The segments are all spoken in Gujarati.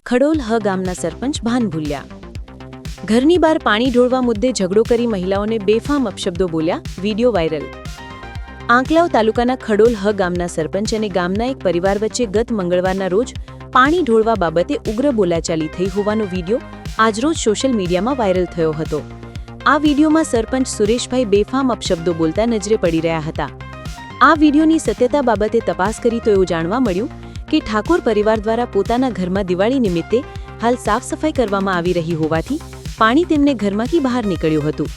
ખડોલ હ ગામના સરપંચ ભાન ભૂલ્યા. ઘરની બહાર પાણી ઢોળવા મુદ્દે ઝઘડો કરી મહિલાઓને બેફામ અપશબ્દો બોલ્યા, વિડીયો વાયરલ. આંકલાવ તાલુકાના ખડોલ હ ગામના સરપંચ અને ગામના એક પરિવાર વચ્ચે ગત મંગળવારના રોજ પાણી ઢોળવા બાબતે ઉગ્ર બોલાચાલી થઈ હોવાનો વિડીયો આજરોજ સોશિયલ મીડિયામાં વાયરલ થયો હતો. આ વિડીયોમાં સરપંચ સુરેશભાઈ બેફામ અપશબ્દો બોલતા નજરે પડી રહ્યા હતા. આ વિડીયોની સત્યતા બાબતે તપાસ કરી તો એવું જાણવા મળ્યું કે ઠાકોર પરિવાર દ્વારા પોતાના ઘરમાં દિવાળી નિમિત્તે હાલ સાફ સફાઈ કરવામાં આવી રહી હોવાથી પાણી તેમને ઘરમાંથી બહાર નીકળ્યું હતું.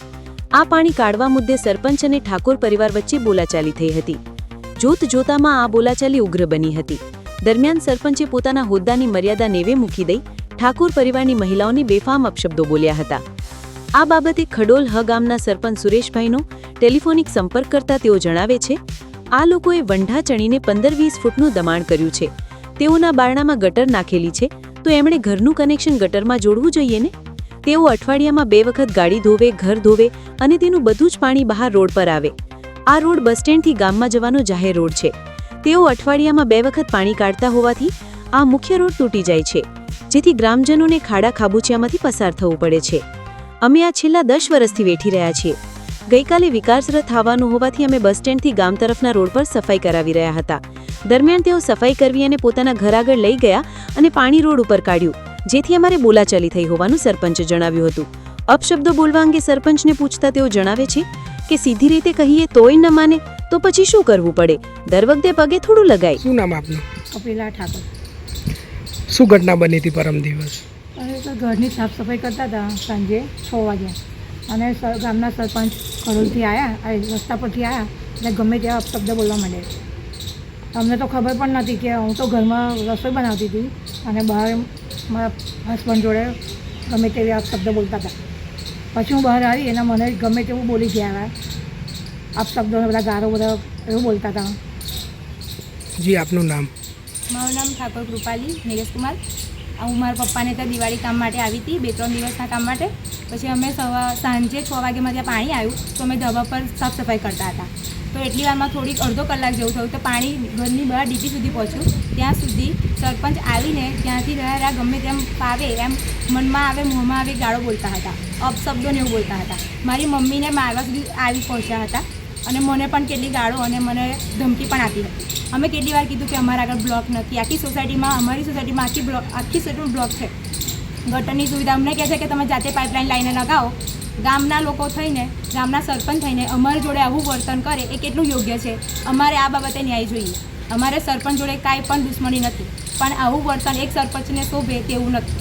આ પાણી કાઢવા મુદ્દે સરપંચ અને ઠાકોર પરિવાર વચ્ચે બોલાચાલી થઈ હતી. જોત જોતામાં આ બોલાચાલી ઉગ્ર બની હતી. દરમિયાન સરપંચે પોતાના હોદ્દાની મર્યાદા નેવે મૂકી દઈ ઠાકોર પરિવારની મહિલાઓને બેફામ અપશબ્દો બોલ્યા હતા. આ બાબતે ખડોલ હ ગામના સરપંચ સુરેશભાઈનો ટેલિફોનિક સંપર્ક કરતા તેઓ જણાવે છે, આ લોકોએ વંઢા ચણીને 15-20 ફૂટનું દબાણ કર્યું છે. તેઓના બારણામાં ગટર નાખેલી છે, તો એમણે ઘરનું કનેક્શન ગટરમાં જોડવું જોઈએ ને. તેઓ અઠવાડિયામાં 2 વખત ગાડી ધોવે, ઘર ધોવે અને તેનું બધું જ પાણી બહાર રોડ પર આવે. આ રોડ બસ સ્ટેન્ડથી ગામમાં જવાનો જાહેર રોડ છે. તેઓ અઠવાડિયામાં 2 વખત પાણી કાઢતા હોવાથી આ મુખ્ય રોડ તૂટી જાય છે, જેથી ગ્રામજનોને ખાડા ખાબુચિયામાંથી પસાર થવું પડે છે. અમે આ છેલ્લા 10 વર્ષથી વેઠી રહ્યા છીએ. ગઈકાલે વિકાસ રથ આવવાનું હોવાથી અમે બસ સ્ટેન્ડથી ગામ તરફના રોડ પર સફાઈ કરાવી રહ્યા હતા. દરમિયાન તેઓ સફાઈ કરવી અને પોતાના ઘર આગળ લઈ ગયા અને પાણી રોડ ઉપર કાઢ્યું, જેથી અમારે બોલાચાલી થઈ હોવાનું સરપંચે જણાવ્યું હતું. અપશબ્દો બોલવા અંગે સરપંચને પૂછતા તેઓ જણાવે છે કે સીધી રીતે કહીએ તોય ન માને તો પછી શું કરવું પડે? દર વખતે પગે થોડું લગાય. શું નામ આપનું? કપિલા ઠાકોર. શું ઘટના બની હતી પરમ દિવસ? તો ઘરની સાફ સફાઈ કરતા હતા સાંજે 6 વાગ્યા અને ગામના સરપંચ ખડોલથી આવ્યા, રસ્તા પરથી આવ્યા એટલે ગમે ત્યાં અપશબ્દ બોલવા માંડ્યા. અમને તો ખબર પણ નથી કે હું તો ઘરમાં રસોઈ બનાવતી હતી અને બહાર મારા હસબન્ડ જોડે ગમે તેવી અપશબ્દ બોલતા હતા. પછી હું બહાર આવી અને મને ગમે તેવું બોલી ગયા. અપશબ્દો બધા ગારો બધા એવું બોલતા હતા. જી, આપનું નામ? મારું નામ ઠાકોર કૃપાલી નિલેશકુમાર. હું મારા પપ્પાને ત્યાં દિવાળી કામ માટે આવી હતી, 2-3 દિવસના કામ માટે. પછી અમે સાંજે 6 વાગ્યામાં ત્યાં પાણી આવ્યું તો અમે ધાબા પર સાફ સફાઈ કરતા હતા. તો એટલી વારમાં થોડીક અડધો કલાક જેવું થયું તો પાણી ઘરની બહાર ડીપી સુધી પહોંચ્યું. ત્યાં સુધી સરપંચ આવીને ત્યાંથી રહ્યા ગમે તેમ ફાવે એમ મનમાં આવે મોંમાં આવે ગાળો બોલતા હતા, અપશબ્દોને એવું બોલતા હતા. મારી મમ્મીને મારવા સુધી આવી પહોંચ્યા હતા અને મને પણ કેટલી ગાળો અને મને ધમકી પણ આપી હતી. અમે કેટલી વાર કીધું કે અમારા આગળ બ્લોક નથી. આખી સોસાયટીમાં અમારી સોસાયટીમાં આખી સોસાયટીમાં બ્લોક છે. ગટરની સુવિધા અમને કહે છે કે તમે જાતે પાઇપલાઇન લાઈને લગાવો. ગામના લોકો થઈને, ગામના સરપંચ થઈને અમારી જોડે આવું વર્તન કરે એ કેટલું યોગ્ય છે? અમારે આ બાબતે ન્યાય જોઈએ. અમારે સરપંચ જોડે કાંઈ પણ દુશ્મની નથી, પણ આવું વર્તન એક સરપંચને શોભે તેવું નથી.